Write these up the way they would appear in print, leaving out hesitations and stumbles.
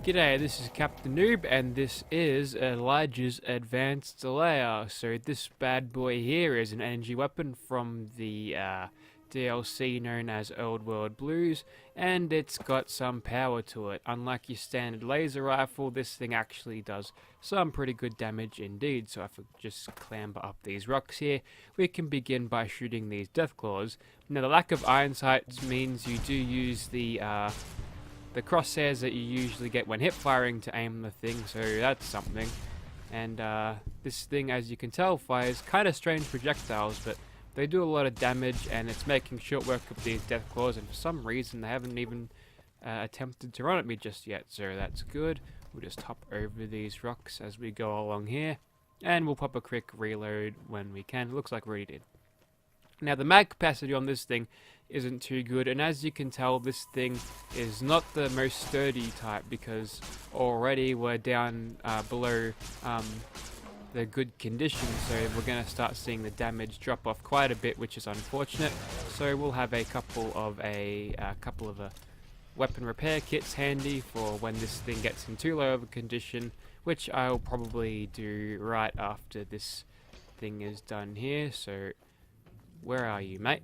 G'day, this is Captain Noob, and this is Elijah's Advanced Layer. So this bad boy here is an energy weapon from the DLC known as Old World Blues, and it's got some power to it. Unlike your standard laser rifle, this thing actually does some pretty good damage indeed. So if we just clamber up these rocks here, we can begin by shooting these Deathclaws. Now the lack of iron sights means you do use the crosshairs that you usually get when hip firing to aim the thing, so that's something. And this thing, as you can tell, fires kind of strange projectiles, but they do a lot of damage, and it's making short work of these Deathclaws, and for some reason they haven't even attempted to run at me just yet, so that's good. We'll just hop over these rocks as we go along here, and we'll pop a quick reload when we can. It looks like we already did. Now the mag capacity on this thing isn't too good, and as you can tell, this thing is not the most sturdy type, because already we're down below the good condition, so we're going to start seeing the damage drop off quite a bit, which is unfortunate. So we'll have a couple of weapon repair kits handy for when this thing gets in too low of a condition, which I'll probably do right after this thing is done here. So where are you, mate?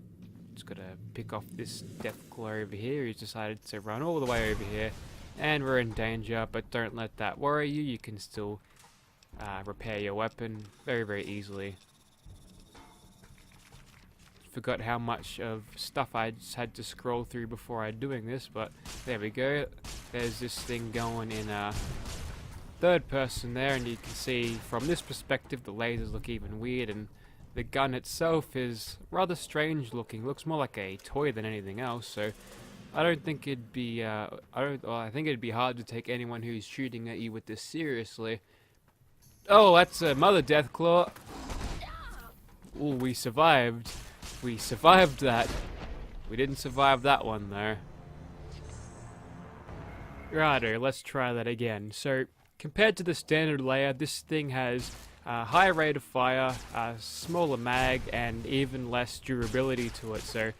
Just gotta pick off this Deathclaw over here. He's decided to run all the way over here, and we're in danger, but don't let that worry you. You can still repair your weapon very easily. Forgot how much of stuff I just had to scroll through before I doing this, but there we go. There's this thing going in third person there, and you can see from this perspective the lasers look even weird, and the gun itself is rather strange looking. Looks more like a toy than anything else. So I don't think it'd be. I think it'd be hard to take anyone who's shooting at you with this seriously. Oh, that's a mother Deathclaw. Oh, we survived. We survived that. We didn't survive that one though. Righto, let's try that again. So compared to the standard Laer, this thing has higher rate of fire, smaller mag, and even less durability to it. So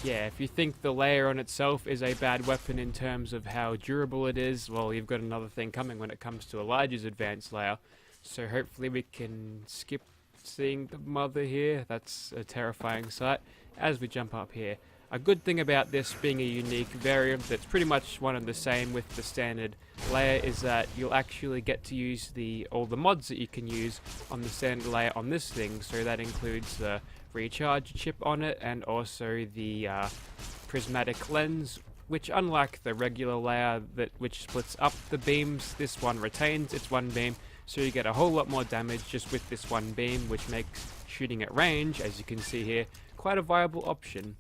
yeah, if you think the Laer on itself is a bad weapon in terms of how durable it is, well, you've got another thing coming when it comes to Elijah's Advanced Layer. So hopefully we can skip seeing the mother here. That's a terrifying sight as we jump up here. A good thing about this being a unique variant that's pretty much one and the same with the standard Laer is that you'll actually get to use all the mods that you can use on the standard Laer on this thing. So that includes the recharge chip on it, and also the prismatic lens, which unlike the regular Laer which splits up the beams, this one retains its one beam, so you get a whole lot more damage just with this one beam, which makes shooting at range, as you can see here, quite a viable option.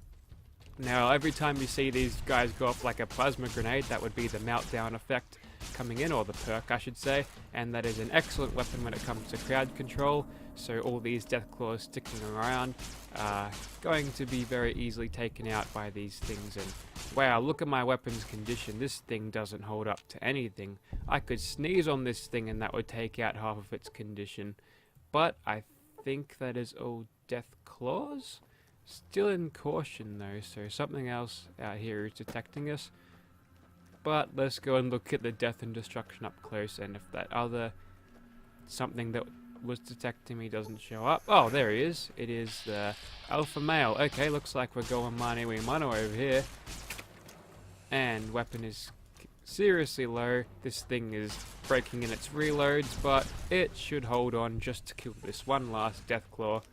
Now, every time you see these guys go off like a plasma grenade, that would be the meltdown effect coming in, or the perk I should say, and that is an excellent weapon when it comes to crowd control. So all these Deathclaws sticking around are going to be very easily taken out by these things. And wow, look at my weapon's condition. This thing doesn't hold up to anything. I could sneeze on this thing and that would take out half of its condition. But I think that is all Deathclaws. Still in caution though, so something else out here is detecting us. But let's go and look at the death and destruction up close, and if that other something that was detecting me doesn't show up. Oh, there he is. It is the alpha male. Okay, looks like we're going mano over here. And weapon is seriously low. This thing is breaking in its reloads, but it should hold on just to kill this one last Deathclaw.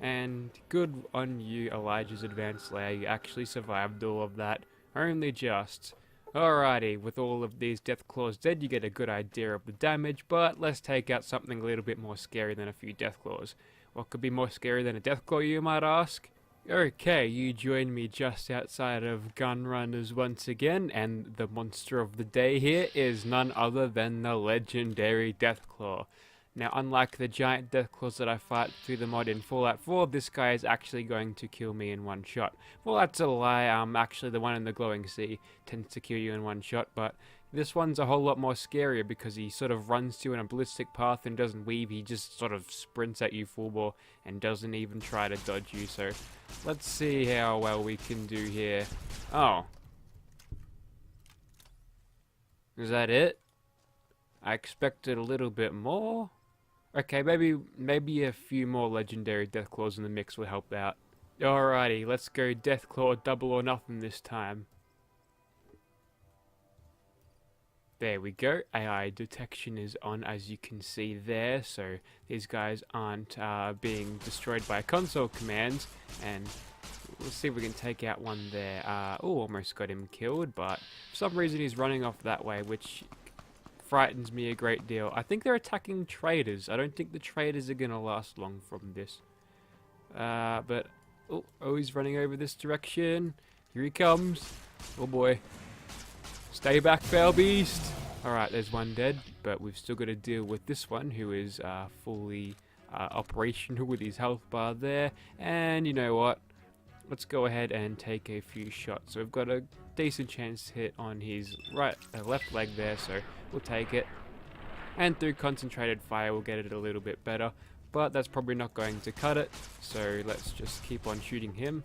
And good on you, Elijah's Advanced Layer. You actually survived all of that. Only just. Alrighty, with all of these Deathclaws dead, you get a good idea of the damage, but let's take out something a little bit more scary than a few Deathclaws. What could be more scary than a Deathclaw, you might ask? Okay, you join me just outside of Gunrunners once again, and the monster of the day here is none other than the legendary Deathclaw. Now, unlike the giant Deathclaws that I fight through the mod in Fallout 4, this guy is actually going to kill me in one shot. Well, that's a lie. Actually, the one in the glowing sea tends to kill you in one shot, but this one's a whole lot more scarier because he sort of runs to you in a ballistic path and doesn't weave. He just sort of sprints at you full bore and doesn't even try to dodge you. So, let's see how well we can do here. Oh. Is that it? I expected a little bit more. Okay, maybe a few more legendary Deathclaws in the mix would help out. Alrighty, let's go Deathclaw double or nothing this time. There we go. AI detection is on, as you can see there, so these guys aren't being destroyed by console commands, and we'll see if we can take out one there. Oh, almost got him killed, but for some reason he's running off that way, which frightens me a great deal. I think they're attacking traders. I don't think the traders are going to last long from this. But, oh, he's running over this direction. Here he comes. Oh boy. Stay back, foul beast. Alright, there's one dead, but we've still got to deal with this one, who is fully operational with his health bar there. And you know what? Let's go ahead and take a few shots. So we've got a decent chance to hit on his left leg there, so we'll take it. And through concentrated fire, we'll get it a little bit better. But that's probably not going to cut it, so let's just keep on shooting him.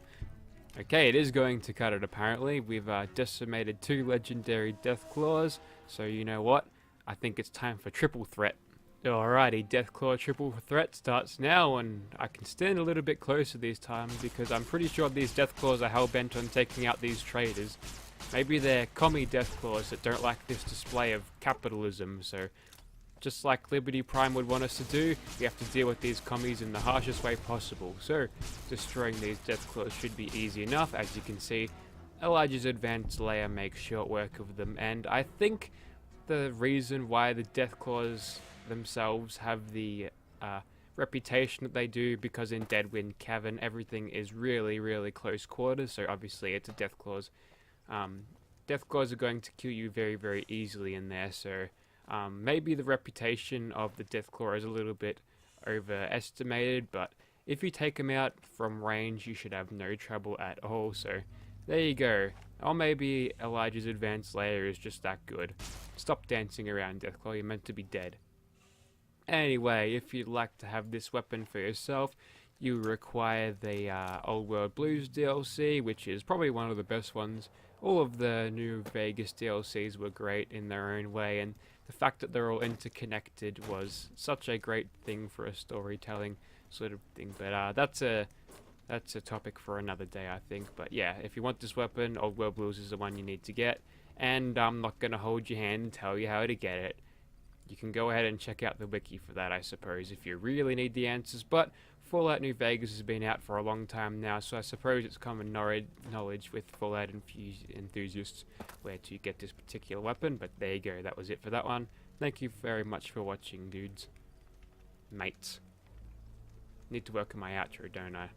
Okay, it is going to cut it apparently. We've decimated 2 legendary Deathclaws, so you know what? I think it's time for triple threat. Alrighty, Deathclaw triple threat starts now, and I can stand a little bit closer this time because I'm pretty sure these Deathclaws are hell-bent on taking out these traders. Maybe they're commie Deathclaws that don't like this display of capitalism, so just like Liberty Prime would want us to do, we have to deal with these commies in the harshest way possible. So, destroying these Deathclaws should be easy enough. As you can see, Elijah's advanced Laer makes short work of them, and I think the reason why the Deathclaws themselves have the reputation that they do, because in Deadwind Cavern everything is really close quarters, so obviously it's a Deathclaws. Deathclaws are going to kill you very easily in there, so maybe the reputation of the Deathclaw is a little bit overestimated, but if you take him out from range you should have no trouble at all, so there you go. Or maybe Elijah's advanced Laer is just that good. Stop dancing around, Deathclaw, you're meant to be dead. Anyway, if you'd like to have this weapon for yourself, you require the Old World Blues DLC, which is probably one of the best ones. All of the New Vegas DLCs were great in their own way, and the fact that they're all interconnected was such a great thing for a storytelling sort of thing. But that's a topic for another day, I think. But yeah, if you want this weapon, Old World Blues is the one you need to get, and I'm not going to hold your hand and tell you how to get it. You can go ahead and check out the wiki for that, I suppose, if you really need the answers. But Fallout New Vegas has been out for a long time now, so I suppose it's common knowledge with Fallout enthusiasts where to get this particular weapon. But there you go, that was it for that one. Thank you very much for watching, dudes. Mates. Need to work on my outro, don't I?